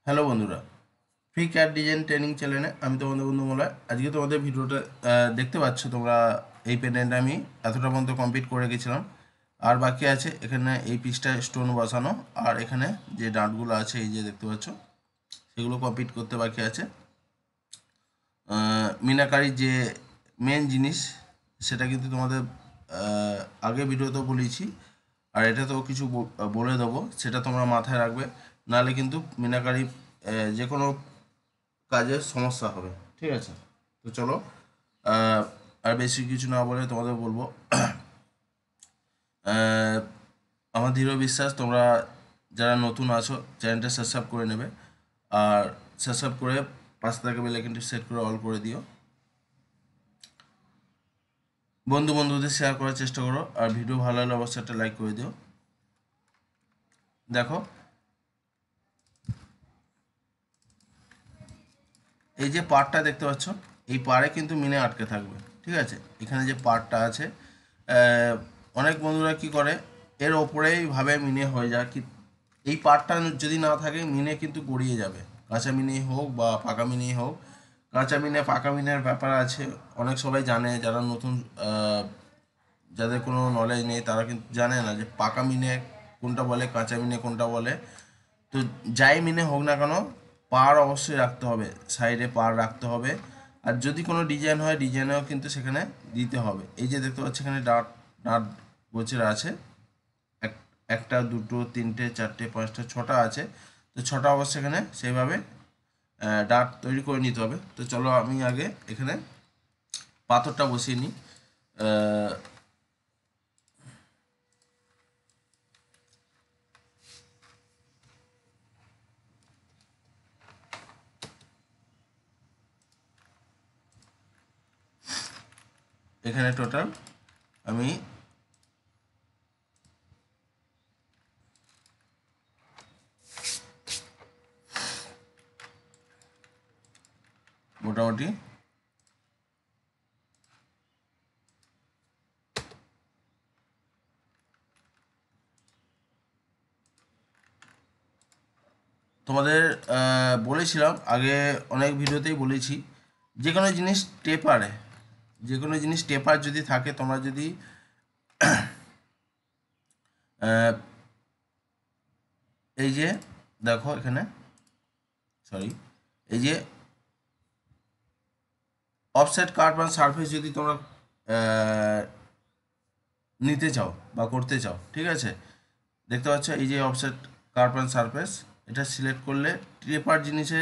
Hello বন্ধুরা, free CAD design training চ্যানেলে আমি তোমাদের বন্ধু মোলা। আজকে তোমাদের ভিডিওটা দেখতে পাচ্ছ তোমরা। এই পেন্ডেন্টটা আমি এতটা পর্যন্ত কমপ্লিট করে গেছিলাম। আর বাকি আছে এখানে এই পিসটা স্টোন বসানো, আর এখানে যে ডাঁটগুলো আছে এই যে দেখতে পাচ্ছ, সেগুলো কমপ্লিট করতে বাকি আছে। মিনাকারির যে মেন জিনিস সেটা কিন্তু তোমাদের আগে ভিডিওতেও বলেছি, আর এটাতেও কিছু বলে দেবো, সেটা তোমরা মাথায় রাখবে। নাহলে কিন্তু মিনাকারি যে কোনো কাজের সমস্যা হবে। ঠিক আছে, তো চলো আহ, আর বেশি কিছু না বলে তোমাদের বলবো, আহ, আমার দৃঢ় বিশ্বাস তোমরা যারা নতুন আছো চ্যানেলটা সাবস্ক্রাইব করে নেবে, আর সাবস্ক্রাইব করে পাশে থাকা বেল আইকনটি সেট করে অল করে দিও। বন্ধুদের শেয়ার করার চেষ্টা করো, আর ভিডিও ভালো হলে অবশ্যই একটা লাইক করে দিও। দেখো, এই যে পার্টটা দেখতে পাচ্ছ, এই পাড়ে কিন্তু মিনে আটকে থাকবে। ঠিক আছে, এখানে যে পার্টটা আছে, আহ, অনেক বন্ধুরা কি করে এর ওপরেই ভাবে মিনে হয়ে যায় কি। এই পার্টটা যদি না থাকে মিনে কিন্তু গড়িয়ে যাবে, কাঁচা মিনেই হোক বা পাকা মিনেই হোক। কাঁচা মিনে পাকা মিনের ব্যাপার আছে, অনেক সবাই জানে, যারা নতুন যাদের কোনো নলেজ নেই তারা কিন্তু জানে না যে পাকা মিনে কোনটা বলে, কাঁচা মিনে কোনটা বলে। তো যাই মিনে হোক না কেন, পাড় অবশ্যই রাখতে হবে, সাইডে পাড় রাখতে হবে। আর যদি কোনো ডিজাইন হয় ডিজাইনেও কিন্তু সেখানে দিতে হবে। এই যে দেখতে পাচ্ছি এখানে ডাট ডাট গোছের আছে, এক একটা দুটো তিনটে চারটে পাঁচটা ছটা আছে। তো ছটা অবশ্যই এখানে সেইভাবে ডাট তৈরি করে নিতে হবে। তো চলো আমি আগে এখানে পাথরটা বসিয়ে নিই। এখানে টোটাল আমি মোটামুটি তোমাদের বলেছিলাম আগে, অনেক ভিডিওতেই বলেছি, যে কোনো জিনিস টেপারে, যে কোনো জিনিস টেপার যদি থাকে, তোমরা যদি আহ, এই যে দেখো এখানে, সরি, এই যে অফসেট কার্ভ বা সারফেস যদি তোমরা আহ, নিতে চাও বা করতে চাও, ঠিক আছে, দেখতে পাচ্ছ এই যে অফসেট কার্ভ অ্যান্ড সারফেস, এটা সিলেক্ট করলে টেপার জিনিসে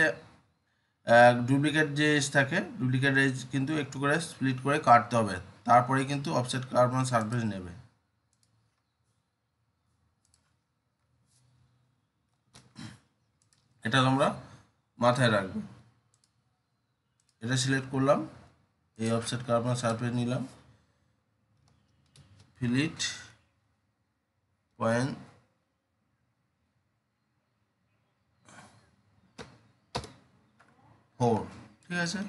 ডুপ্লিকেট যে এজ থাকে, ডুপ্লিকেট এজ কিন্তু একটু করে স্প্লিট করে কাটতে হবে, তারপরে কিন্তু অফসেট কার্ভ অ্যান্ড সারফেস নেবে। এটা তোমরা মাথায় রাখবে। এটা সিলেক্ট করলাম, এই অফসেট কার্ভ অ্যান্ড সারফেস নিলাম, ফিলিট 0.4, ঠিক আছে,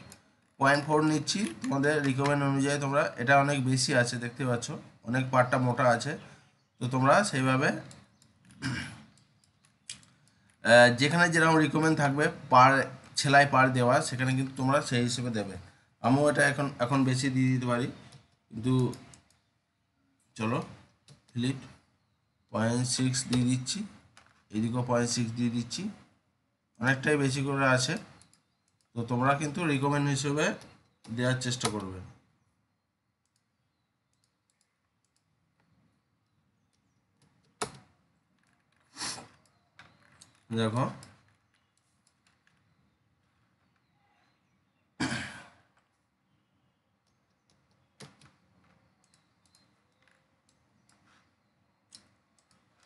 0.4 নিচ্ছি। তোমাদের রিকমেন্ড অনুযায়ী তোমরা, এটা অনেক বেশি আছে দেখতে পাচ্ছ, অনেক পার্টটা মোটা আছে। তো তোমরা সেইভাবে যেখানে যেরকম রিকমেন্ড থাকবে পার সেলাই পার দেওয়া, সেখানে কিন্তু তোমরা সেই হিসেবে দেবে। আমিও এটা এখন এখন বেশি দিয়ে দিতে পারি, কিন্তু চলো ফিলিট 0.6 দিয়ে দিচ্ছি, এদিকেও 0.6 দিয়ে দিচ্ছি, অনেকটাই বেশি করে আছে। তো তোমরা কিন্তু রিকমেন্ড হিসেবে দেওয়ার চেষ্টা করবে। দেখো,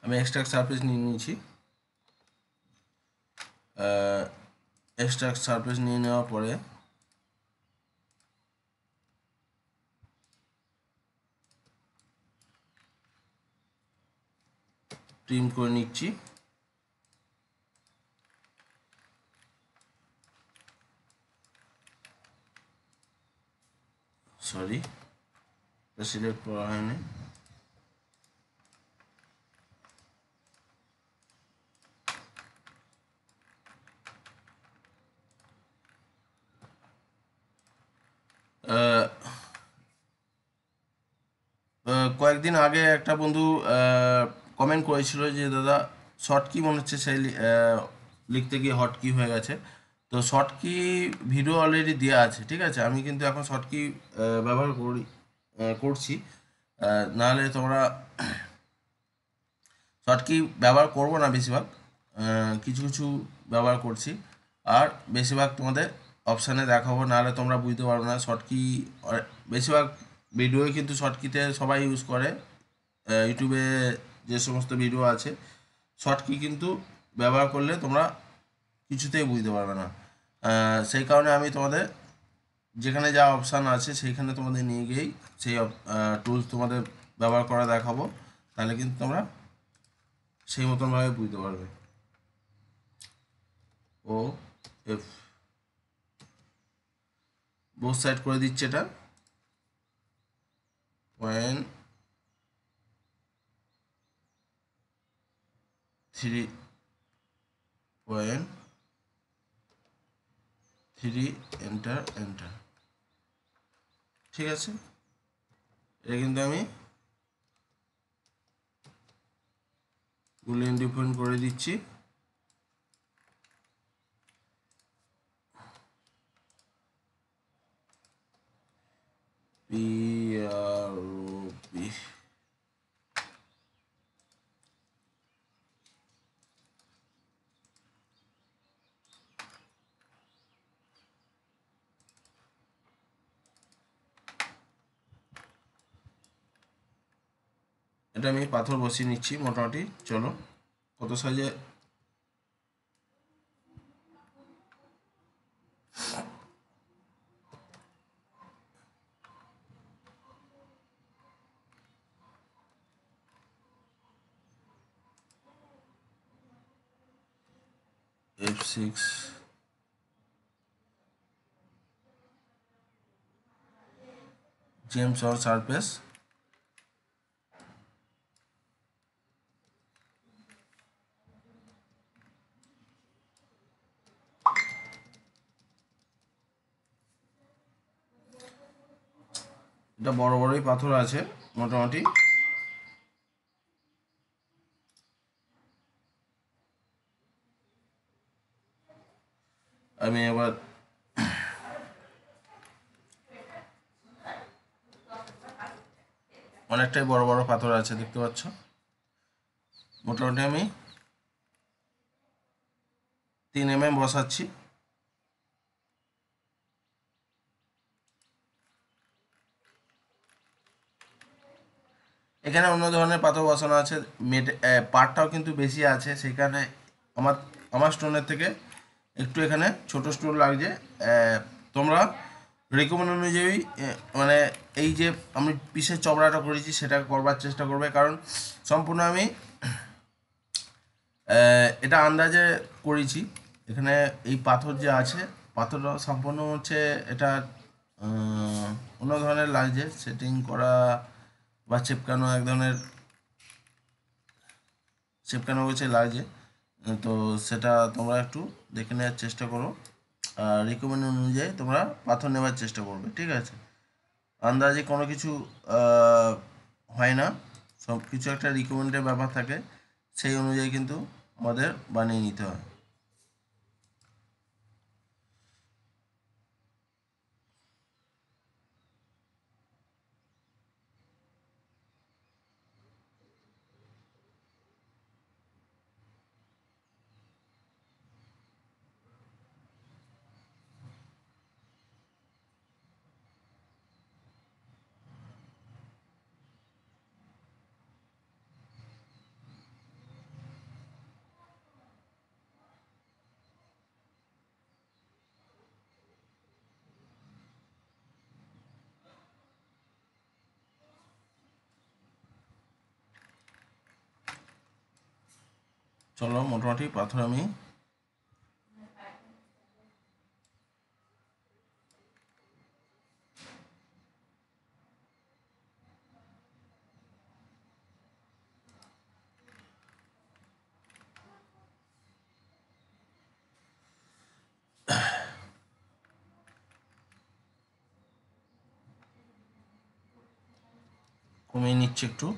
আমি এক্সট্রা সারফেস নিয়ে নিয়েছি। এক্সট্রা সারফেস নিয়ে নেওয়ার পরে ট্রিম করে নিচ্ছি। সরি, সিলেক্ট করা হয়নি। কয়েকদিন আগে একটা বন্ধু কমেন্ট করেছিল যে দাদা শর্ট কি মনে হচ্ছে সেই লিখতে গিয়ে হট কি হয়ে গেছে। তো শর্ট কি ভিডিও অলরেডি দেওয়া আছে, ঠিক আছে। আমি কিন্তু এখন শর্ট কি ব্যবহার করছি। নাহলে তোমরা শর্ট কি ব্যবহার করবো না বেশিরভাগ, কিছু কিছু ব্যবহার করছি। আর বেশিরভাগ তোমাদের অপশানে দেখাবো, নাহলে তোমরা বুঝতে পারবে না শর্ট কি। বেশিরভাগ ভিডিওই কিন্তু শর্ট কিতে সবাই ইউজ করে। ইউটিউবে যে সমস্ত ভিডিও আছে শর্ট কি কিন্তু ব্যবহার করলে তোমরা কিছুতেই বুঝতে পারবে না। সেই কারণে আমি তোমাদের যেখানে যা অপশান আছে সেইখানে তোমাদের নিয়ে গিয়েই সেই টুলস তোমাদের ব্যবহার করা দেখাবো। তাহলে কিন্তু তোমরা সেই মতনভাবে বুঝতে পারবে। ও এফ বোথ সাইড করে দিচ্ছে এটা। পয়েন্ট 3.3 এন্টার এন্টার, ঠিক আছে। এটা কিন্তু আমি বুলিয়ান ডিফাইন করে দিচ্ছি। PROP এটা আমি পাথর বসিয়ে নিচ্ছি মোটামুটি। চলো কত সাইজে F6 জেমস অর সারফেস। এটা বড় বড়ই পাথর আছে মোটামুটি। আমি এবার অনেকটাই বড় বড় পাথর আছে দেখতে পাচ্ছ। মোটামুটি আমি 3 mm বসাচ্ছি। এখানে অন্য ধরনের পাথর বসানো আছে, পার্টটাও কিন্তু বেশি আছে, সেখানে আমার আমার স্টোনের থেকে একটু এখানে ছোট স্টোন লাগছে। তোমরা রেকমেন্ড অনুযায়ী মানে এই যে আমি পিসের চবড়াটা করেছি সেটা করবার চেষ্টা করবে, কারণ সম্পূর্ণ আমি এটা আন্দাজে করেছি। এখানে এই পাথর যে আছে পাথরটা সম্পূর্ণ হচ্ছে এটা অন্য ধরনের লাগছে, সেটিং করা বা চেপকানো এক ধরনের চেপকানো হয়েছে লাগছে। তো সেটা তোমরা একটু দেখে নেওয়ার চেষ্টা করো। আর রিকমেন্ড অনুযায়ী তোমরা পাথর নেওয়ার চেষ্টা করবে, ঠিক আছে। আন্দাজে কোনো কিছু হয় না, সব কিছু একটা রিকমেন্ডের ব্যাপার থাকে, সেই অনুযায়ী কিন্তু আমাদের বানিয়ে নিতে হয়। চলো মোটামুটি পাথর আমি কমিয়ে নিচ্ছি একটু,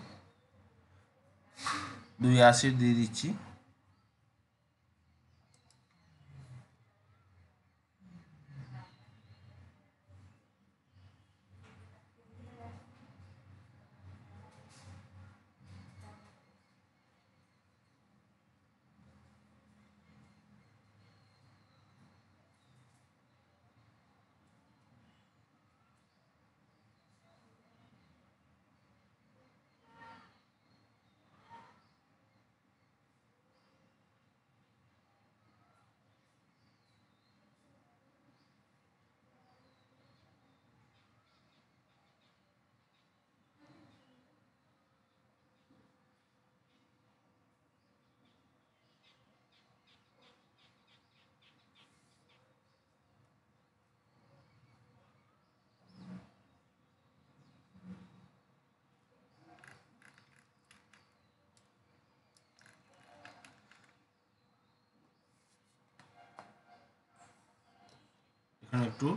280 দিয়ে দিচ্ছি। এখানে একটু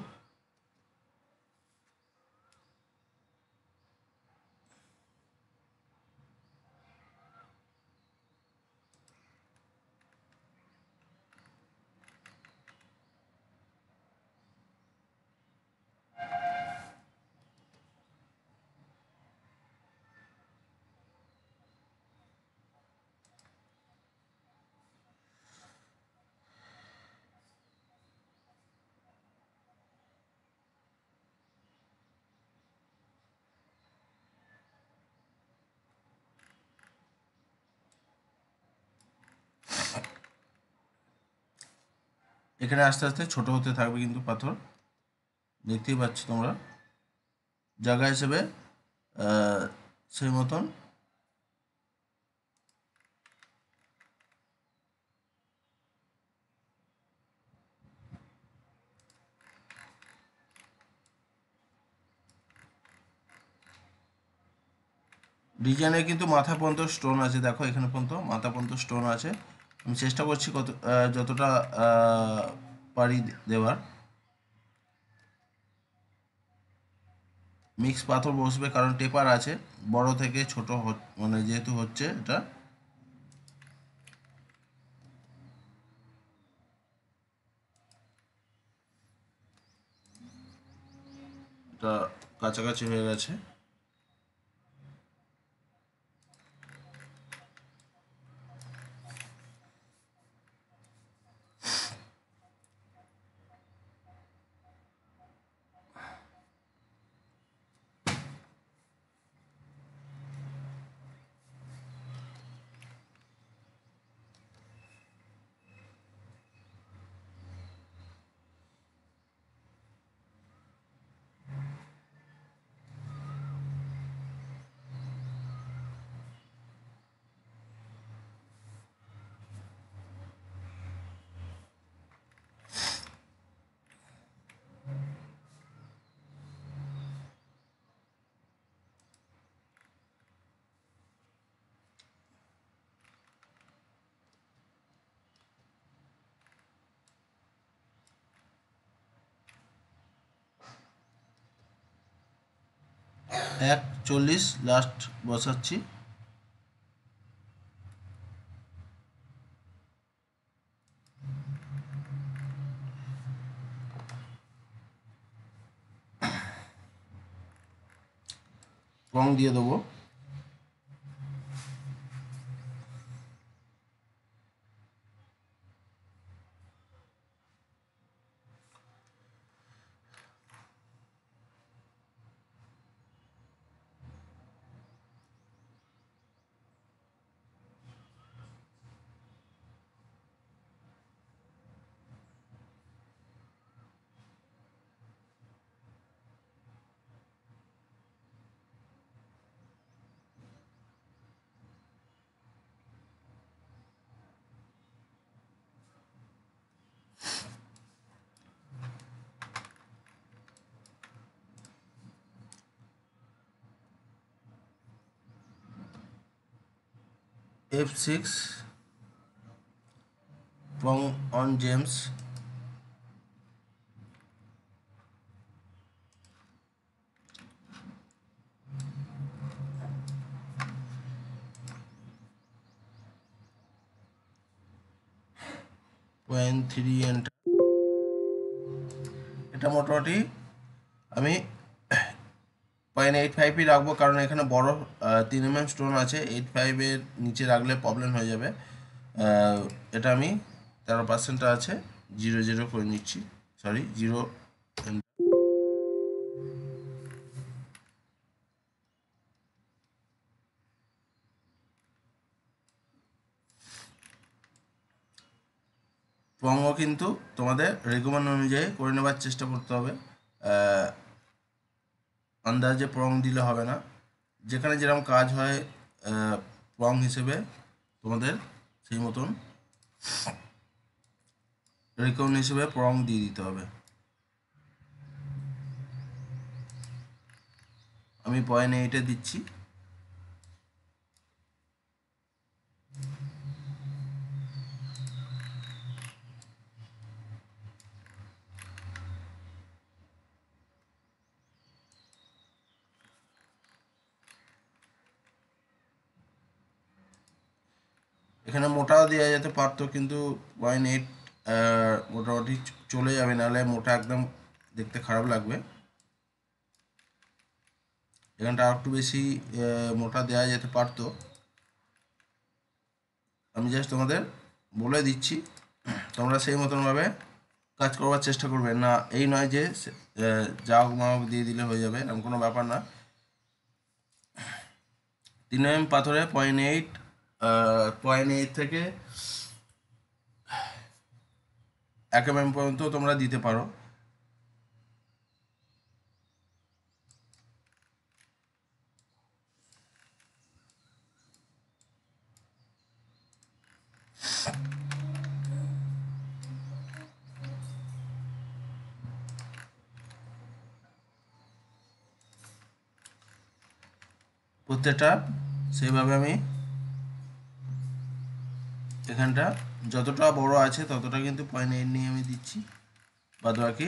এখানে আস্তে আস্তে ছোট হতে থাকবে, কিন্তু পাথর দেখতেই পাচ্ছ তোমরা, জায়গা হিসেবে সেই মতন ডিজাইনের কিন্তু মাথা পর্যন্ত স্টোন আছে, দেখো এখানে পর্যন্ত মাথা পর্যন্ত স্টোন আছে। আমি চেষ্টা করছি যতটা পারি দেওয়ার। মিক্স পাথর বসবে কারণ টেপার আছে, বড় থেকে ছোট মানে যেহেতু হচ্ছে এটা। এটা কাছাকাছি হয়ে গেছে। এক 40 লাস্ট বসাচ্ছি। রং দিয়ে দেবো। F6 Wrong on James, 0.3 enter. এটা মোটামুটি আমি 0.85ই রাখবো, কারণ এখানে বড় 3 mm স্টোন আছে। 85-এর নিচে রাখলে প্রবলেম হয়ে যাবে। এটা আমি 13% আছে, 0 করে নিচ্ছি, সরি 0। প্রঙ্গ কিন্তু তোমাদের রেকমেন্ড অনুযায়ী করে নেবার চেষ্টা করতে হবে। আন্দাজে প্রং দিলে হবে না, যেখানে যেরকম কাজ হয় প্রং হিসেবে তোমাদের সেই মতন রেকমেন্ড হিসেবে প্রং দিয়ে দিতে হবে। আমি 0.8-এ দিচ্ছি। এখানে মোটাও দেওয়া যেতে পারতো, কিন্তু 0.8 মোটামুটি চলে যাবে, নাহলে মোটা একদম দেখতে খারাপ লাগবে। এখানটা আর একটু বেশি মোটা দেওয়া যেতে পারতো। আমি জাস্ট তোমাদের বলে দিচ্ছি, তোমরা সেই মতনভাবে কাজ করবার চেষ্টা করবে। না এই নয় যে যা হোক মা হোক দিয়ে দিলে হয়ে যাবে, এরকম কোনো ব্যাপার না। 3 mm পাথরে 0.8, 0.8 থেকে 1 mm পর্যন্ত তোমরা দিতে পারো। প্রত্যেকটা সেইভাবে আমি এখানটা যতটা বড় আছে ততটা কিন্তু 0.8 নিয়ে আমি দিচ্ছি, বাদ বাকি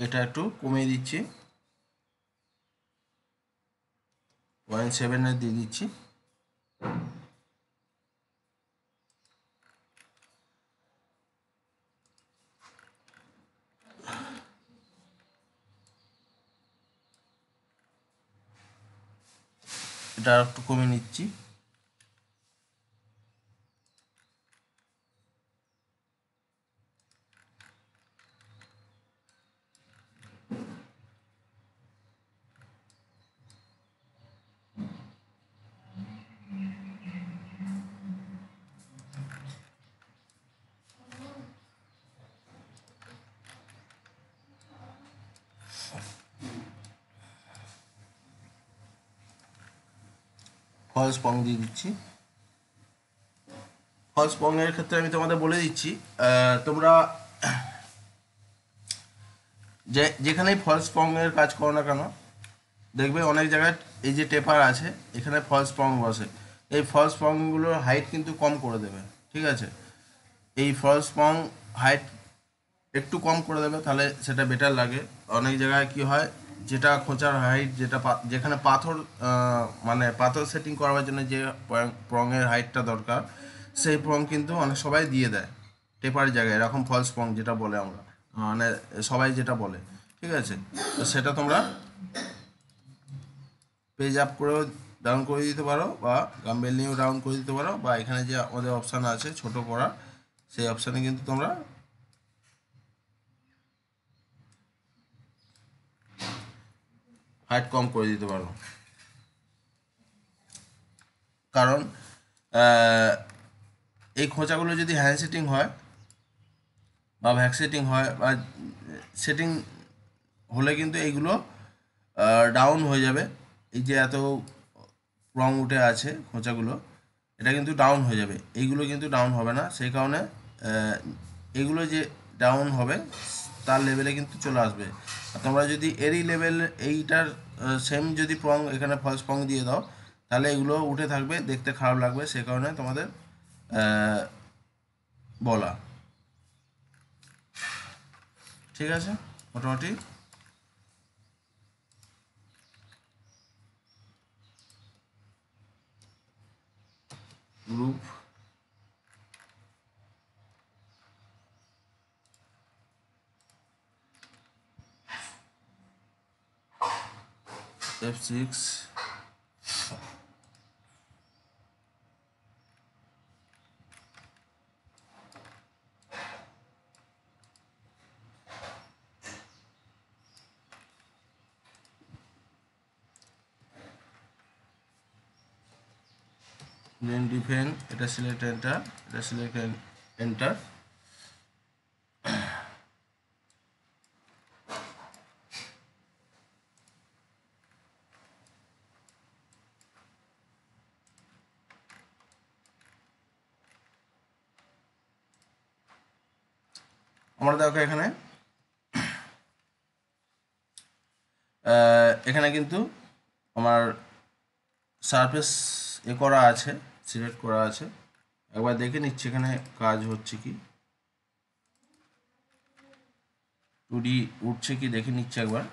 এটা একটু কমিয়ে দিচ্ছি, 0.7-এর দিয়ে দিচ্ছি। এটা একটু কমিয়ে নিচ্ছি। ফলস পং দিয়ে দিচ্ছি। ফলস পং এর ক্ষেত্রে আমি তোমাদের বলে দিচ্ছি, তোমরা যেখানেই ফলস পং এর কাজ করো না কেন, দেখবে অনেক জায়গায় এই যে টেপার আছে এখানে ফলস পং বসে। এই ফলস পংগুলোর হাইট কিন্তু কম করে দেবে, ঠিক আছে? এই ফলস পং হাইট একটু কম করে দেবে, তাহলে সেটা বেটার লাগে। অনেক জায়গায় কি হয়, যেটা খোঁচার হাইট, যেখানে পাথর মানে পাথর সেটিং করার জন্য যে প্রঙের হাইটটা দরকার, সেই প্রং কিন্তু অনেক সবাই দিয়ে দেয়। টেপার জায়গায় এরকম ফলস স্প্রং যেটা বলে আমরা, মানে সবাই যেটা বলে, ঠিক আছে। তো সেটা তোমরা পেজ আপ করেও ডাউন করে দিতে পারো, বা গাম্বেল নিয়েও ডাউন করে দিতে পারো, বা এখানে যে আমাদের অপশান আছে ছোট করা, সেই অপশানে কিন্তু তোমরা হাইট কম করে দিতে পারো। কারণ এই খোঁচাগুলো যদি হ্যান্ড সেটিং হয় বা ব্যাক সেটিং হয়, বা সেটিং হলে কিন্তু এইগুলো ডাউন হয়ে যাবে। এই যে এত রং উঠে আছে খোঁচাগুলো, এটা কিন্তু ডাউন হয়ে যাবে, এইগুলো কিন্তু ডাউন হবে না। সেই কারণে এইগুলো যে ডাউন হবে তার লেভেলে কিন্তু চলে আসবে। আর তোমরা যদি এরই লেভেল এইটার সেম যদি প্রং এখানে ফলস প্রং দিয়ে দাও, তাহলে এগুলো উঠে থাকবে, দেখতে খারাপ লাগবে। সে কারণে তোমাদের বলা, ঠিক আছে। মোটামুটি গ্রুপ F6 দেন ডিফেন্ড, এটা সিলেক্ট এন্টার, এটা সিলেক্ট এন্টার। আমরা দেখো এখানে এখানে কিন্তু আমার সারফেস করা আছে, সিলেক্ট করা আছে। একবার দেখে নিচ্ছি এখানে কাজ হচ্ছে কি, 2D উঠছে কি দেখে নিচ্ছি একবার।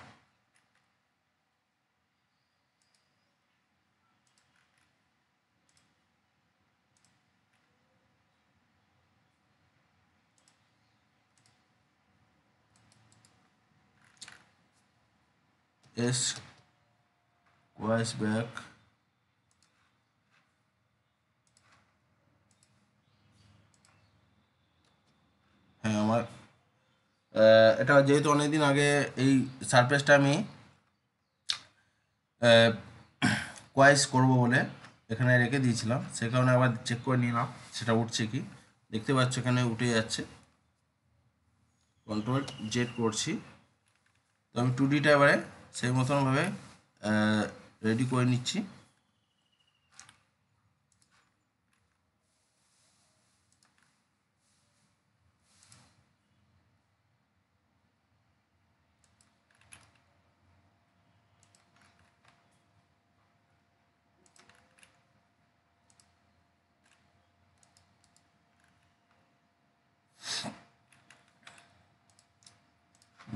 এস ওয়াইস ব্যাক, হ্যাঁ আমার এটা যেহেতু অনেকদিন আগে এই সারফেসটা আমি কোয়াইস করব বলে এখানে রেখে দিয়েছিলাম, সে কারণে আবার চেক করে নিলাম সেটা উঠছে কি। দেখতে পাচ্ছ এখানে উঠে যাচ্ছে, কন্ট্রোল জেড করছি। তো আমি 2Dটা এবারে সেই মতনভাবে রেডি করে নিচ্ছি।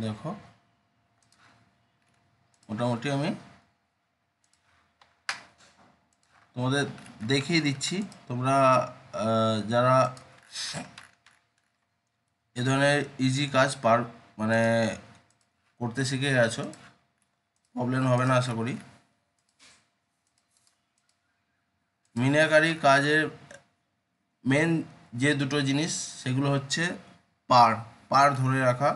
দেখো মোটামুটি আমি তোমাদের দেখিয়ে দিচ্ছি। তোমরা যারা এ ধরনের ইজি কাজ মানে করতে শিখে গেছো, প্রবলেম হবে না আশা করি। মিনাকারি কাজের মেন যে দুটো জিনিস সেগুলো হচ্ছে পার ধরে রাখা।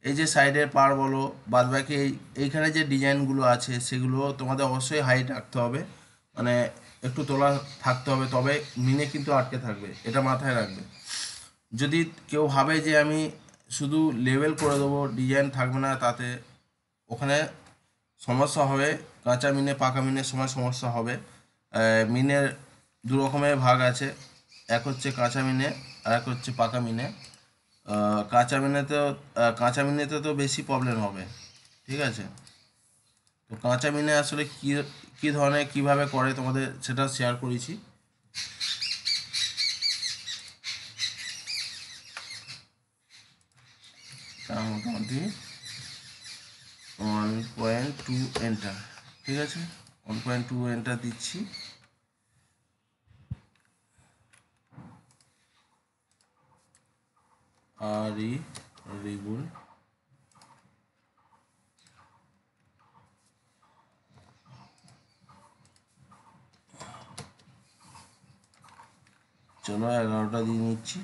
এই যে সাইডের পার বলো, বাদবাকি এইখানে যে ডিজাইনগুলো আছে সেগুলো তোমাদের অবশ্যই হাইট রাখতে হবে, মানে একটু তোলা থাকতে হবে, তবে মিনে কিন্তু আটকে থাকবে, এটা মাথায় রাখবে। যদি কেউ ভাবে যে আমি শুধু লেভেল করে দেবো ডিজাইন থাকবে না, তাতে ওখানে সমস্যা হবে। কাঁচা মিনে পাকা মিনের সময় সমস্যা হবে। মিনের দু রকমের ভাগ আছে, এক হচ্ছে কাঁচা মিনে আর এক হচ্ছে পাকা মিনে। কাঁচা মিনেতে তো বেশি প্রবলেম হবে, ঠিক আছে। তো কাঁচা মিনে আসলে কী কী ধরনের কীভাবে করে তোমাদের সেটা শেয়ার করেছি। তার মোটামুটি 1.2 এন্টার, ঠিক আছে। 1.2 এন্টার দিচ্ছি। RE রিবুল, চলো 11টা দিয়ে নিচ্ছি।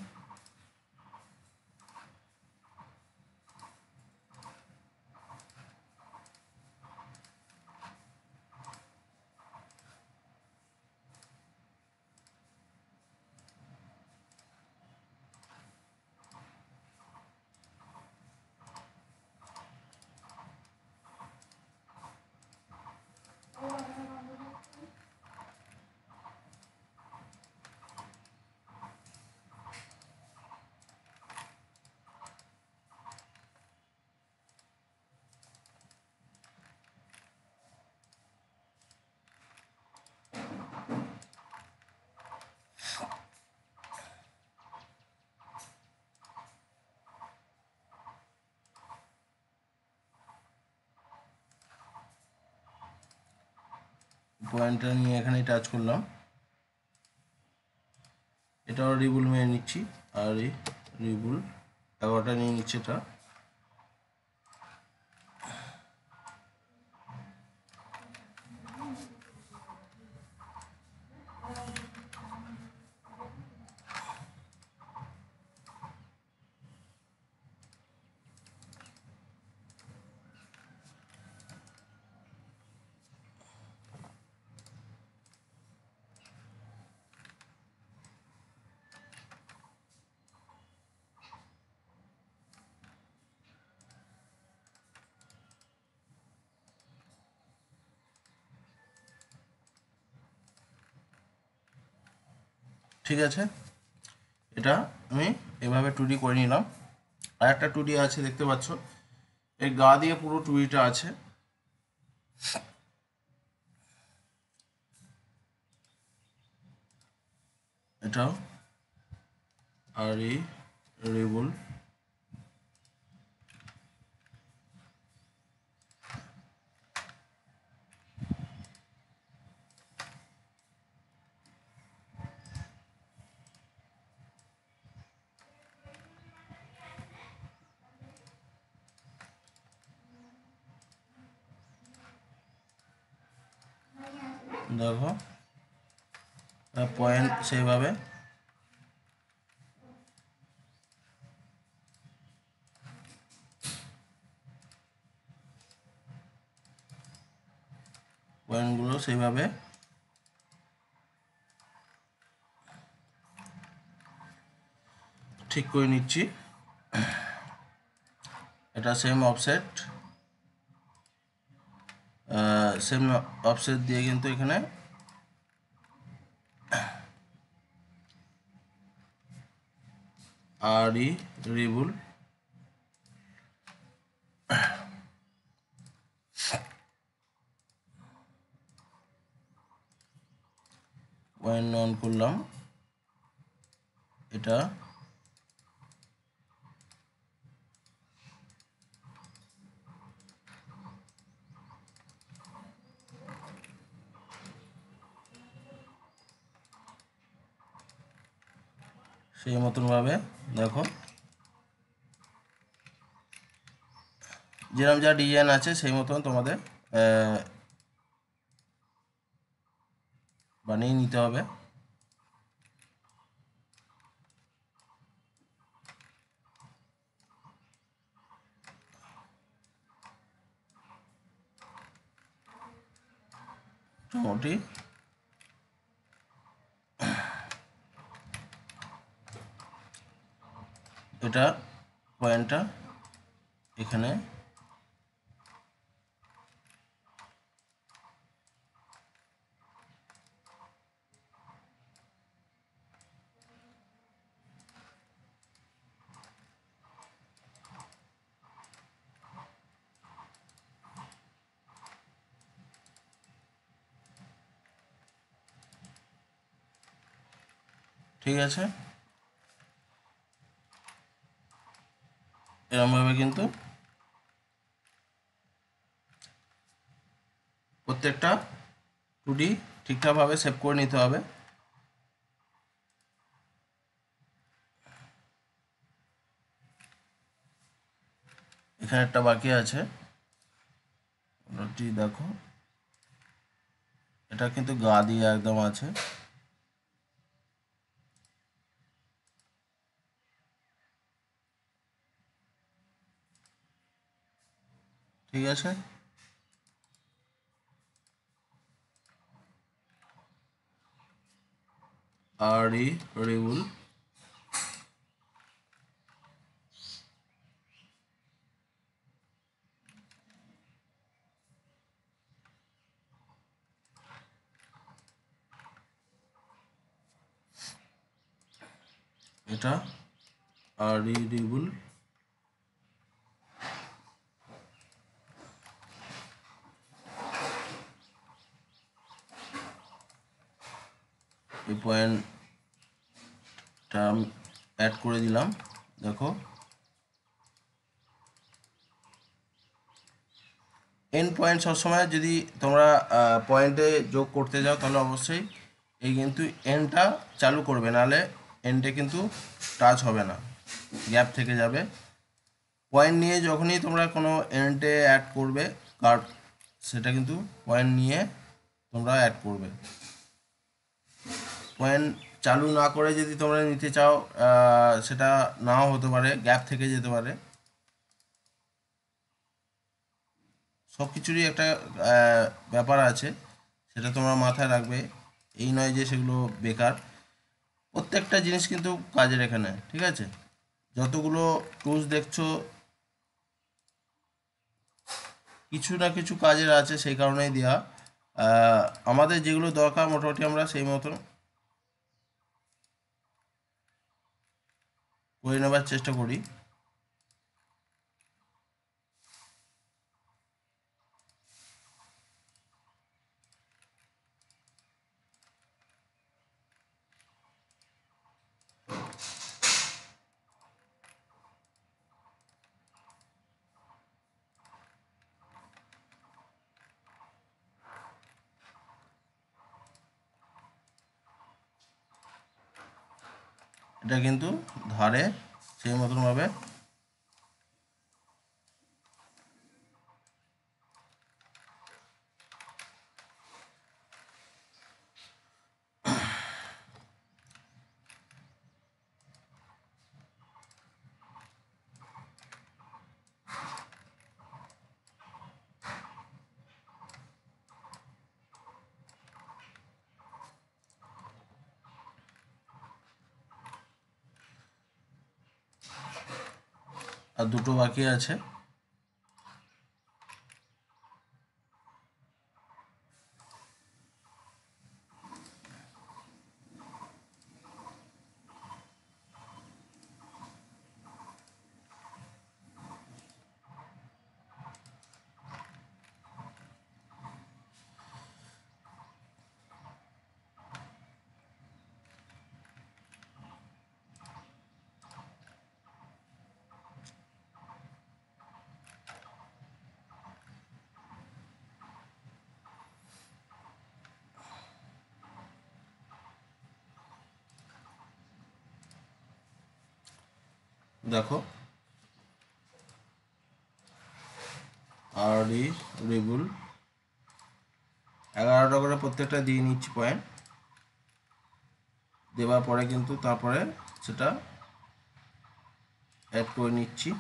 পয়েন্টটা নিয়ে এখানে টাচ করলাম, এটাও রিবুল মেরে নিচ্ছি। আর এই রিবুল 11টা নিয়ে নিচ্ছে এটা। ঠিক আছে, এটা আমি এভাবে টুডি করে নিলাম। আর একটা টুডি আছে দেখতে পাচ্ছ, এই গা দিয়ে পুরো টুডিটা আছে। এটাও আর এই রিবুল, দেখো পয়েন্ট সেইভাবে পয়েন্টগুলো সেইভাবে ঠিক করে নিচ্ছি। এটা সেম অফসেট দিয়ে কিন্তু এখানে RE রিবুল পয়েন্ট অন করলাম, এটা সেই মতন ভাবে দেখো যেরকম যা ডিজাইন আছে সেই মতন তোমাদের বানিয়ে নিতে হবে। মোটামুটি এটা পয়েন্টটা এখানে ঠিক আছে। এরকমভাবে কিন্তু প্রত্যেকটা টুডি ঠিকঠাকভাবে সেভ করে নিতে হবে। এখানে একটা বাকি আছে, দেখো এটা কিন্তু গা দিয়ে একদম আছে। ঠিক আছে, আরই রেবুল, এটা আরই রেবুল, এই পয়েন্টটা অ্যাড করে দিলাম। দেখো এন্ড পয়েন্ট সবসময় যদি তোমরা পয়েন্টে যোগ করতে যাও তাহলে অবশ্যই এই কিন্তু এন্ডটা চালু করবে, নাহলে এন্ডে কিন্তু টাচ হবে না, গ্যাপ থেকে যাবে। পয়েন্ট নিয়ে যখনই তোমরা কোনো এন্ডে অ্যাড করবে কার্ভ, সেটা কিন্তু পয়েন্ট নিয়ে তোমরা অ্যাড করবে। পয়েন্ট চালু না করে যদি তোমরা নিতে চাও সেটা নাও হতে পারে, গ্যাপ থেকে যেতে পারে। সব কিছুরই একটা ব্যাপার আছে, সেটা তোমরা মাথায় রাখবে। এই নয় যে সেগুলো বেকার, প্রত্যেকটা জিনিস কিন্তু কাজের এখানে। ঠিক আছে, যতগুলো টুলস দেখছো কিছু না কিছু কাজের আছে, সেই কারণেই দেওয়া। আমাদের যেগুলো দরকার মোটামুটি আমরা সেই মতন করে নেবার চেষ্টা করি। এটা কিন্তু ধারে সেই মতনভাবে আর দুটো বাকি আছে। দেখো আরই রেবুল 11টা করে প্রত্যেকটা দিয়ে নিচ্ছি পয়েন্ট। দেওয়ার পরে কিন্তু তারপরে সেটা অ্যাড করে নিচ্ছি।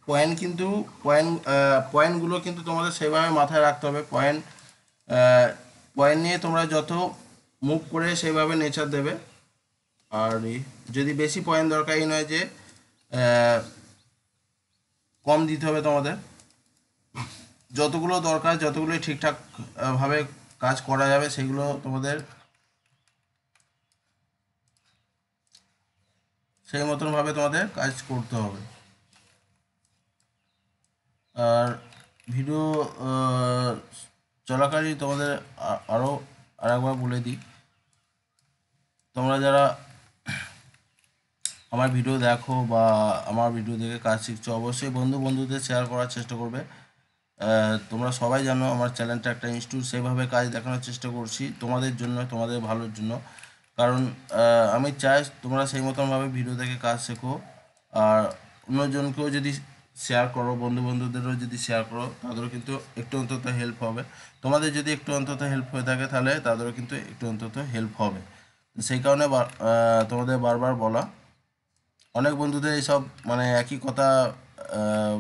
পয়েন্ট কিন্তু পয়েন্টগুলো কিন্তু তোমাদের সেইভাবে মাথায় রাখতে হবে। পয়েন্ট নিয়ে তোমরা যত মুভ করে সেইভাবে নেচার দেবে, আর যদি বেশি পয়েন্ট দরকার, এই নয় যে আহ, কম দিতে হবে তোমাদের, যতগুলো দরকার, যতগুলো ঠিকঠাক ভাবে কাজ করা যাবে সেগুলো তোমাদের সেই মতন ভাবে তোমাদের কাজ করতে হবে। আর ভিডিও চলাকালীন তোমাদের আরও আরেকবার বলে দিই, তোমরা যারা আমার ভিডিও দেখো বা আমার ভিডিও দেখে কাজ শিখছো, অবশ্যই বন্ধুদের শেয়ার করার চেষ্টা করবে। তোমরা সবাই জানো আমার চ্যানেলটা একটা ইনস্টিটিউট, সেইভাবে কাজ দেখানোর চেষ্টা করছি তোমাদের জন্য, তোমাদের ভালোর জন্য। কারণ আমি চাই তোমরা সেই মতনভাবে ভিডিও দেখে কাজ শেখো, আর অন্যজনকেও যদি শেয়ার করো, বন্ধুদেরও যদি শেয়ার করো, তাদেরও কিন্তু একটু অন্তত হেল্প হবে। তোমাদের যদি একটু অন্তত হেল্প হয়ে থাকে, তাহলে তাদেরও কিন্তু একটু অন্তত হেল্প হবে। সেই কারণে তোমাদের বারবার বলা। অনেক বন্ধুদের এইসব মানে একই কথা আহ,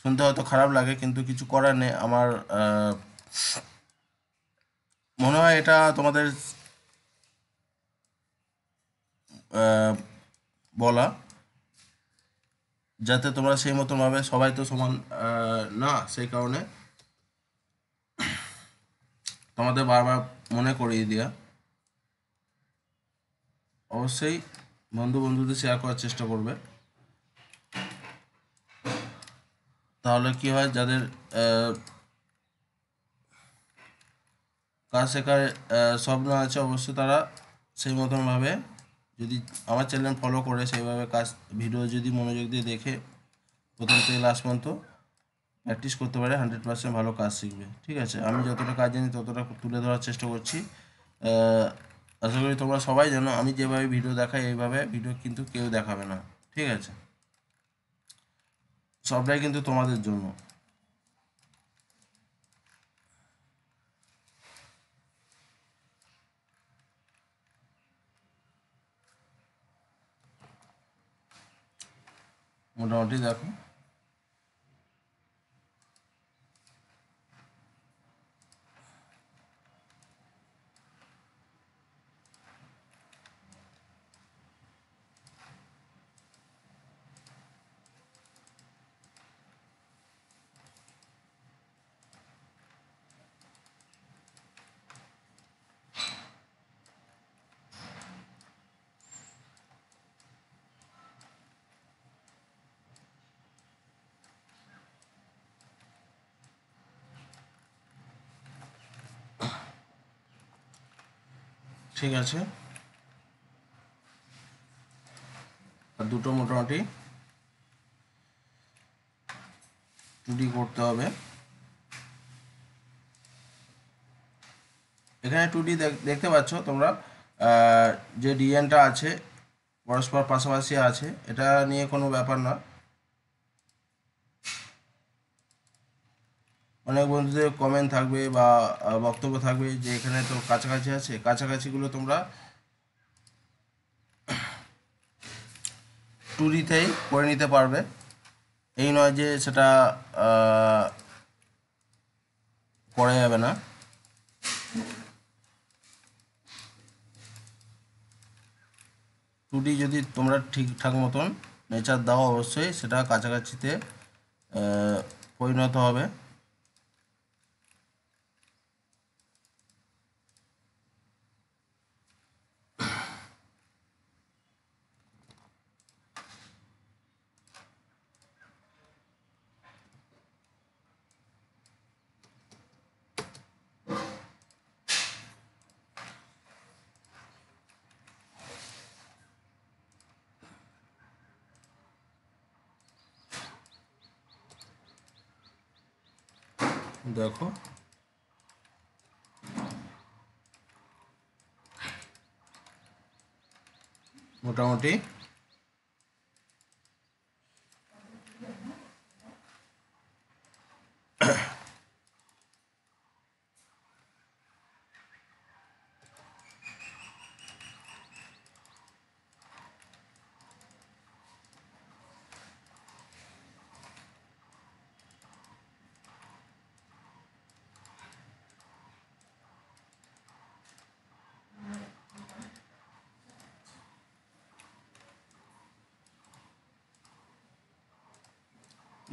শুনতে হয়তো খারাপ লাগে, কিন্তু কিছু করার নেই। আমার মনে হয় এটা তোমাদের আহ, বলা, যাতে তোমরা সেই মতন ভাবে, সবাই তো সমান না, সেই কারণে তোমাদের বারবার মনে করিয়ে দেওয়া। অবশ্যই বন্ধুদের শেয়ার করার চেষ্টা করবে, তাহলে কি হয়, যাদের কাজ শেখার স্বপ্ন আছে, অবশ্যই তারা সেই মতনভাবে যদি আমার চ্যানেল ফলো করে সেইভাবে কাজ ভিডিও যদি মনোযোগ দিয়ে দেখে প্রথম থেকে লাস্ট পর্যন্ত প্র্যাকটিস করতে পারে, 100% ভালো কাজ শিখবে। ঠিক আছে, আমি যতটা কাজ জানি ততটা তুলে ধরার চেষ্টা করছি। আশা করি তোমরা সবাই জানো আমি যেভাবে ভিডিও দেখাই, এইভাবে ভিডিও কিন্তু কেউ দেখাবে না। ঠিক আছে, সবটাই কিন্তু তোমাদের জন্য। মোটামুটি দেখো, ঠিক আছে। আর দুটো মোটামুটি টুটি করতে হবে। এখানে টুটি দেখতে পাচ্ছ তোমরা, যে ডিজাইনটা আছে পরস্পর পাশাপাশি আছে, এটা নিয়ে কোনো ব্যাপার না। অনেক বন্ধুদের কমেন্ট থাকবে বা বক্তব্য থাকবে যে এখানে তো কাছাকাছি আছে, কাছাকাছিগুলো তোমরা টুরিতেই করে নিতে পারবে। এই নয় যে সেটা করা যাবে না। টুটি যদি তোমরা ঠিকঠাক মতন নেচার দাও, অবশ্যই সেটা কাছাকাছিতে পরিণত হবে। দেখো, মোটামুটি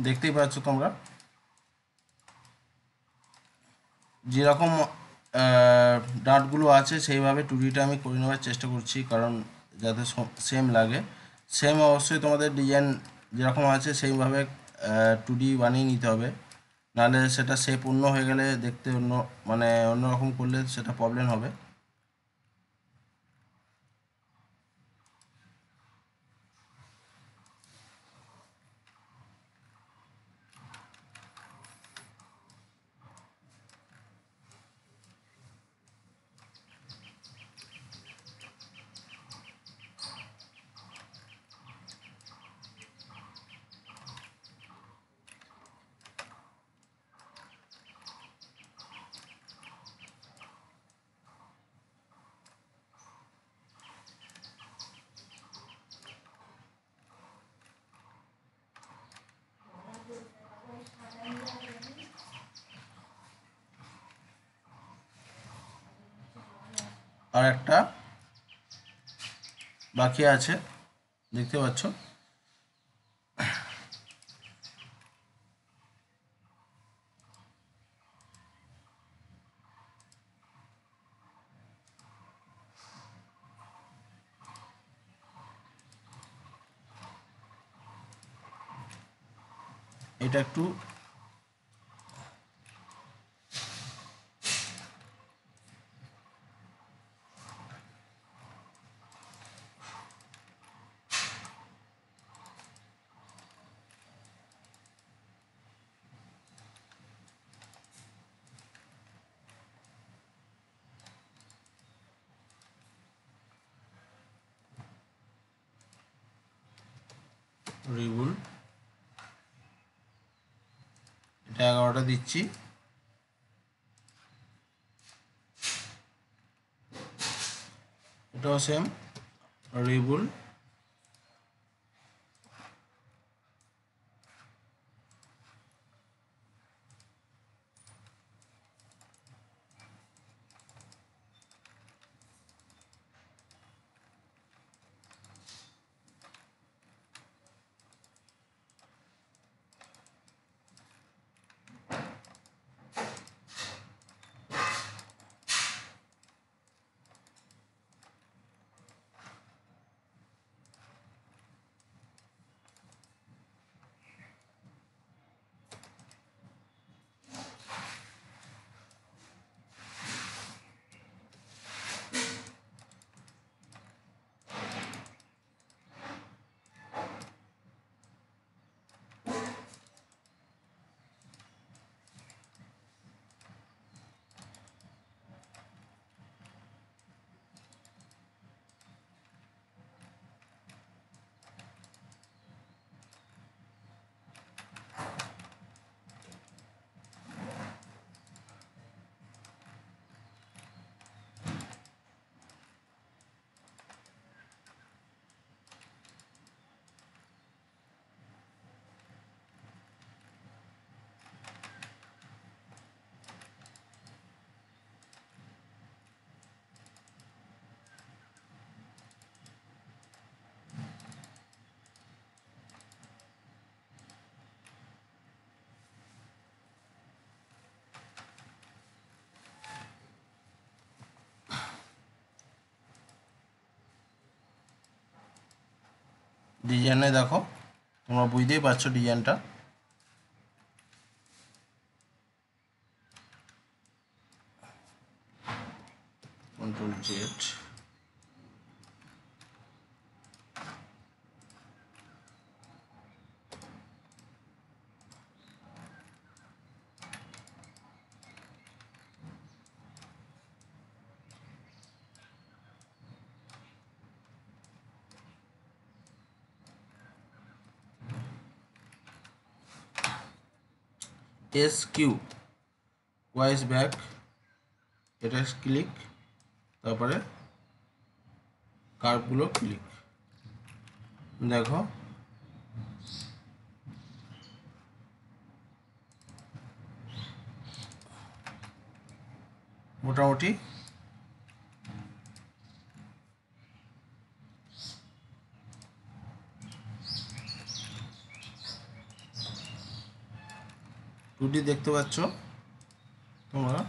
দেখতেই পাচ্ছ তোমরা যেরকম ডাঁটগুলো আছে সেইভাবে টুডিটা আমি করে নেওয়ার চেষ্টা করছি, কারণ যাতে সেম লাগে। সেম অবশ্যই তোমাদের ডিজাইন যেরকম আছে সেইভাবে টুডি বানিয়ে নিতে হবে, নাহলে সেটা শেপ অন্য হয়ে গেলে দেখতে অন্য, মানে অন্যরকম করলে সেটা প্রবলেম হবে। আর একটা বাকি আছে, দেখতে পাচ্ছ। এটা একটু রিবুল, এটা 11টা দিচ্ছি। এটাও সেম রিবুল, ডিজাইনে দেখো, তোমরা বুঝতেই পারছো ডিজাইনটা। কন্ট্রোল জেড, এস কিউ ওয়াইস ব্যাক, এটা ক্লিক, তারপরে কার্ভগুলো ক্লিক। দেখো মোটামুটি 2D দেখতে পাচ্ছ তোমরা।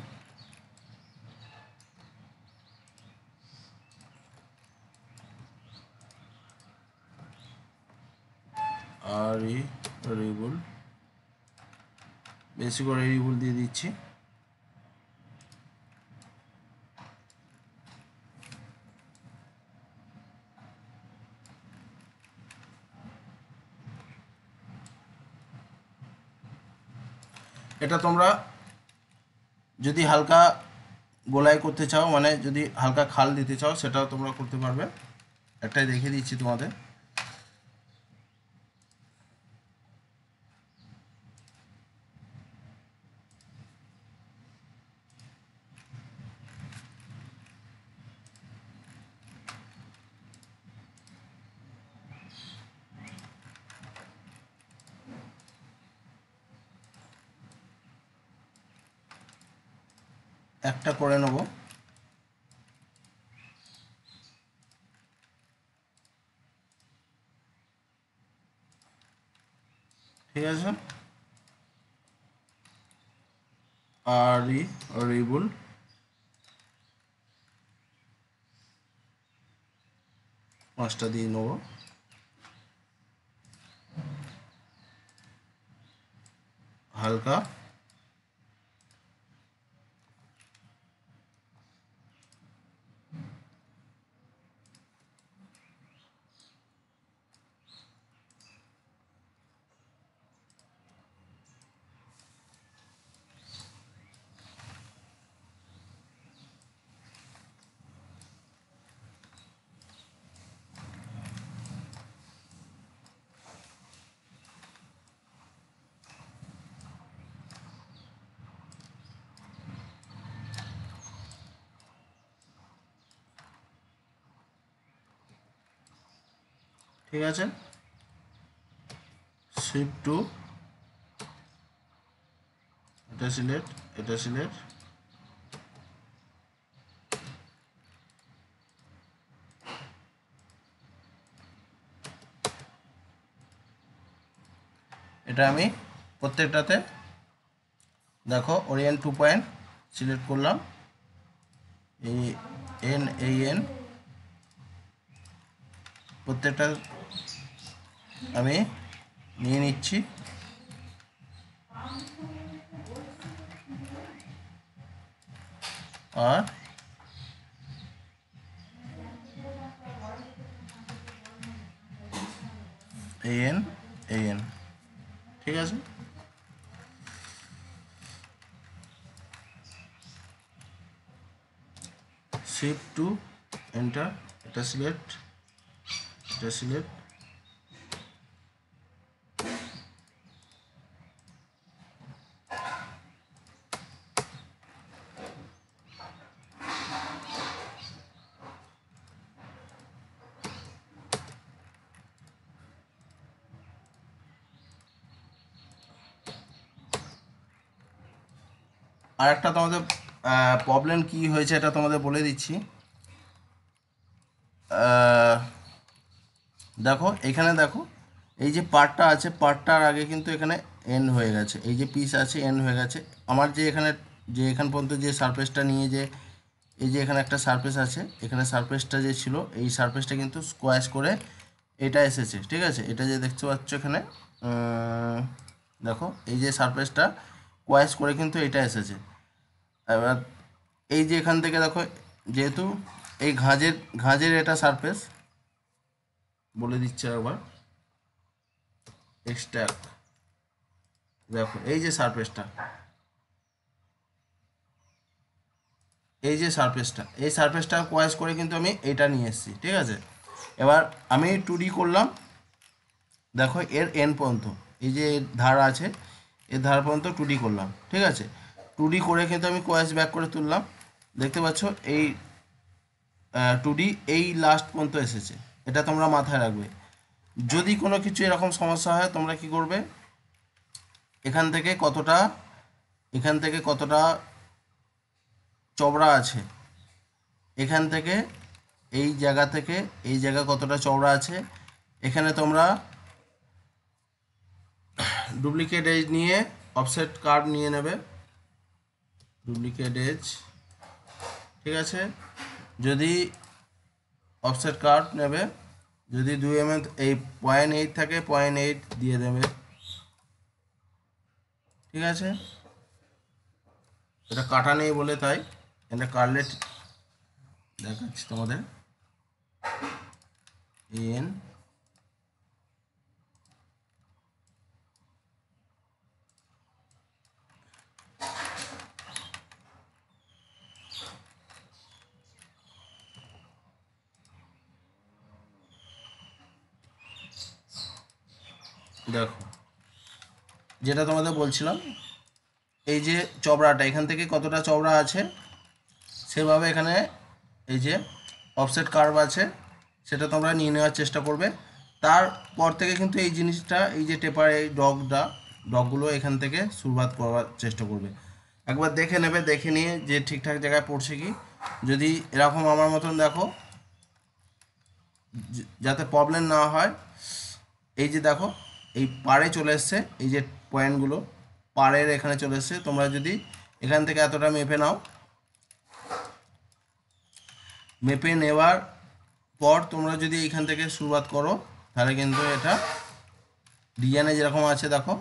আর রিবুল, বেশি করে রিবুল দিয়ে দিচ্ছি। এটা তোমরা যদি হালকা গোলাই করতে চাও, মানে যদি হালকা খাল দিতে চাও, সেটাও তোমরা করতে পারবে। একটাই দেখিয়ে দিচ্ছি তোমাদের। একটা করে নেব। ঠিক আছে, আর রিবুল পাঁচটা দিয়ে নেব। হালকা ঠিক আছে। শিফট টু, এটা সিলেক্ট, এটা সিলেক্ট, এটা আমি প্রত্যেকটাতে দেখো ওরিয়েন্ট 2 পয়েন্ট সিলেক্ট করলাম, এই এন প্রত্যেকটা আমি নিয়ে নিচ্ছি। আর এন ঠিক আছে। শিফট টু এন্টার, এটা সিলেক্ট, এটা সিলেক্ট, আর একটা তোমাদের প্রবলেম কি হয়েছে এটা তোমাদের বলে দিচ্ছি। দেখো এখানে দেখো এই যে পার্টটা আছে, পার্টটার আগে কিন্তু এখানে এন্ড হয়ে গেছে, এই যে পিস আছে এন্ড হয়ে গেছে। আমার যে এখানে যে এখান পর্যন্ত যে সারফেসটা নিয়ে যে এই যে এখানে একটা সারফেস আছে, এখানে সারফেসটা যে ছিল এই সারফেসটা কিন্তু স্কোয়াশ করে এটা এসেছে। ঠিক আছে, এটা যে দেখতে পাচ্ছ এখানে দেখো এই যে সারফেসটা কোয়াশ করে কিন্তু এটা এসেছে। এবার এই যে এখান থেকে দেখো যেহেতু এই ঘাঁজের এটা সারফেস বলে দিচ্ছে একবার, এক্সট্রাক্ট, দেখো এই যে সারফেসটা, এই যে সারফেসটা, এই সারফেসটা কোয়াশ করে কিন্তু আমি এটা নিয়ে এসেছি। ঠিক আছে, এবার আমি 2D করলাম, দেখো এর এন পর্যন্ত এই যে ধার আছে এর ধার পর্যন্ত 2D করলাম। ঠিক আছে, 2D করে কিন্তু আমি কোয়াশ ব্যাক করে তুললাম, দেখতে পাচ্ছ এই 2D এই লাস্ট পর্যন্ত এসেছে। এটা তোমরা মাথায় রাখবে। যদি কোনো কিছু এরকম সমস্যা হয় তোমরা কি করবে, এখান থেকে কতটা চওড়া আছে, এখান থেকে এই জায়গা থেকে এই জায়গা কতটা চওড়া আছে, এখানে তোমরা ডুপ্লিকেট এজ নিয়ে অফসেট কার্ভ নিয়ে নেবে, ডুপ্লিকেট এজ, ঠিক আছে। যদি অফসেট কার্ভ নেবে, যদি 2 mm এই 0.8 থাকে 0.8 দিয়ে দেবে, ঠিক আছে। এটা কাটা নেই বলে তাই, এটা কাটলে দেখাচ্ছি তোমাদের। এন দেখো, যেটা তোমাদের বলছিলাম, এই যে চওড়াটা এখান থেকে কতটা চওড়া আছে সেভাবে এখানে এই যে অফসেট কার্ভ আছে সেটা তোমরা নিয়ে নেওয়ার চেষ্টা করবে। তারপর থেকে কিন্তু এই জিনিসটা, এই যে টেপার এই ডগগুলো এখান থেকে শুরুয়াত করার চেষ্টা করবে। একবার দেখে নেবে, দেখে নিয়ে যে ঠিকঠাক জায়গায় পড়ছে কি। যদি এরকম আমার মতন দেখো, যাতে প্রবলেম না হয়, এই যে দেখো এই পাড়ে চলে এসছে, এই যে পয়েন্টগুলো পাড়ের এখানে চলে এসছে। তোমরা যদি এখান থেকে এতটা মেপে নাও, মেপে নেওয়ার পর তোমরা যদি এইখান থেকে শুরুয়াত করো, তাহলে কিন্তু এটা ডিজাইনে যেরকম আছে, দেখো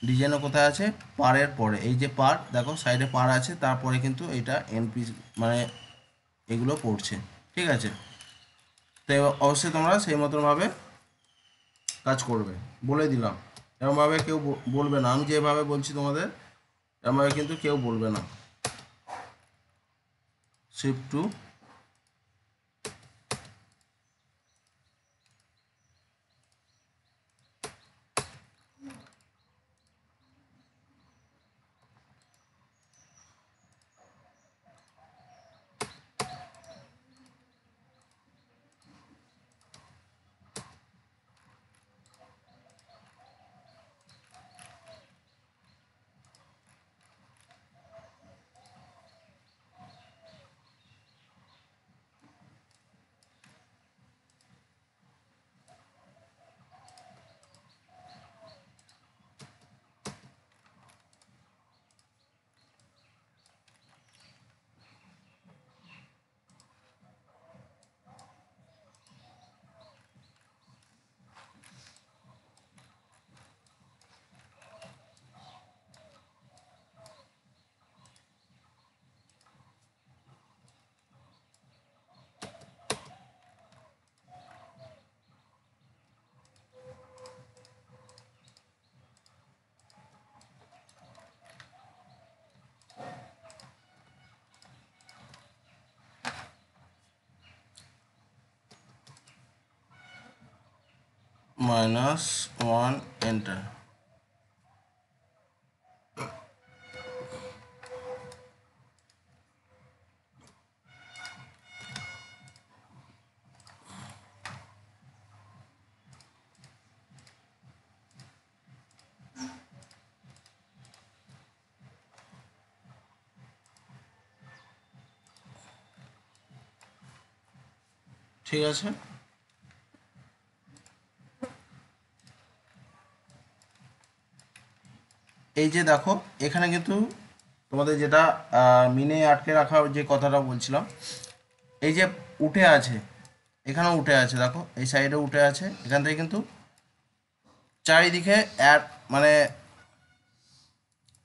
ডিজাইনও কোথায় আছে, পাড়ের পরে এই যে পাড়, দেখো সাইডে পাড় আছে, তারপরে কিন্তু এটা এনপি মানে এগুলো পড়ছে, ঠিক আছে। তো অবশ্যই তোমরা সেই মতনভাবে কাজ করবে, বলে দিলাম। এরকমভাবে কেউ বলবে না, আমি যেভাবে বলছি তোমাদের এরকমভাবে কিন্তু কেউ বলবে না। Shift two -1 enter. ঠিক আছে, এই যে দেখো এখানে কিন্তু তোমাদের যেটা মিনে আটকে রাখা যে কথাটা বলছিলাম, এই যে উঠে আছে, এখানেও উঠে আছে, দেখো এই সাইডে উঠে আছে, এখান থেকে কিন্তু চারিদিকে মানে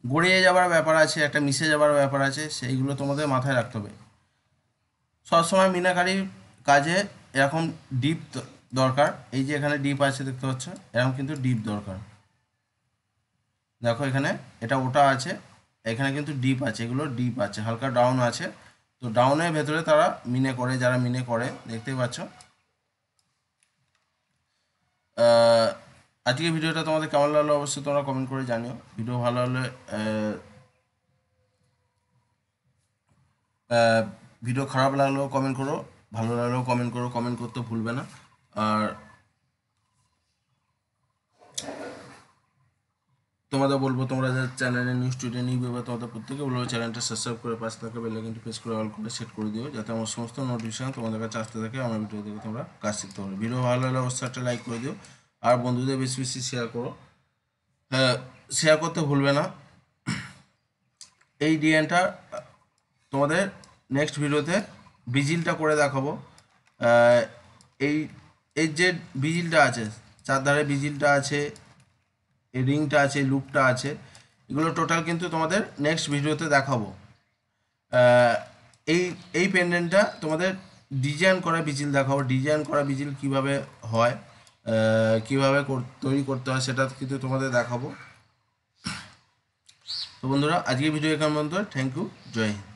গড়িয়ে যাবার ব্যাপার আছে, একটা মিশে যাবার ব্যাপার আছে, সেইগুলো তোমাদের মাথায় রাখতে হবে। সবসময় মিনাকারির কাজে এরকম ডিপ দরকার। এই যে এখানে ডিপ আছে দেখতে পাচ্ছ, এরকম কিন্তু ডিপ দরকার। দেখো এখানে এটা ওটা আছে, এখানে কিন্তু ডিপ আছে, এগুলো ডিপ আছে, হালকা ডাউন আছে। তো ডাউনের ভেতরে তারা মিনে করে, যারা মিনে করে দেখতেই পাচ্ছ। আজকে ভিডিওটা তোমাদের কেমন লাগলো অবশ্যই তোমরা কমেন্ট করে জানিও। ভিডিও ভালো হলে ভিডিও খারাপ লাগলেও কমেন্ট করো, ভালো লাগলেও কমেন্ট করো, কমেন্ট করতে ভুলবে না। আর তোমাদের বলবো, তোমরা যারা চ্যানেলে নিউ স্টুডেন্ট নিউ পেপার, তোমাদের প্রত্যেকে বলবো চ্যানেলটা সাবস্ক্রাইব করে পাশে থাকা বেল আইকনটি প্রেস করে অল করে সেট করে দিও, যাতে আমার সমস্ত নোটিফিকেশন তোমাদের কাছে আসতে থাকে, আমার ভিডিও দেখে তোমরা কাজ শিখতে পারো। ভিডিও ভালো লাগলে অবশ্যই একটা লাইক করে দিও, আর বন্ধুদের বেশি বেশি শেয়ার করো। শেয়ার করতে ভুলবে না। এই ডিজাইনটা তোমাদের নেক্সট ভিডিওতে বিজিলটা করে দেখাবো। আহ, এই এই যে বিজিলটা আছে, চারধারে বিজিলটা আছে, এই রিংটা আছে, লুপটা আছে, এগুলো টোটাল কিন্তু তোমাদের নেক্সট ভিডিওতে দেখাবো। আহ, এই এই পেন্ডেন্টটা তোমাদের ডিজাইন করা বিজিল দেখাবো, ডিজাইন করা বিজিল কিভাবে হয়, কিভাবে তৈরি করতে হয় সেটা কিন্তু তোমাদের দেখাবো। তো বন্ধুরা, আজকের ভিডিও এখান পর্যন্ত। থ্যাংক ইউ, জয় হিন্দ।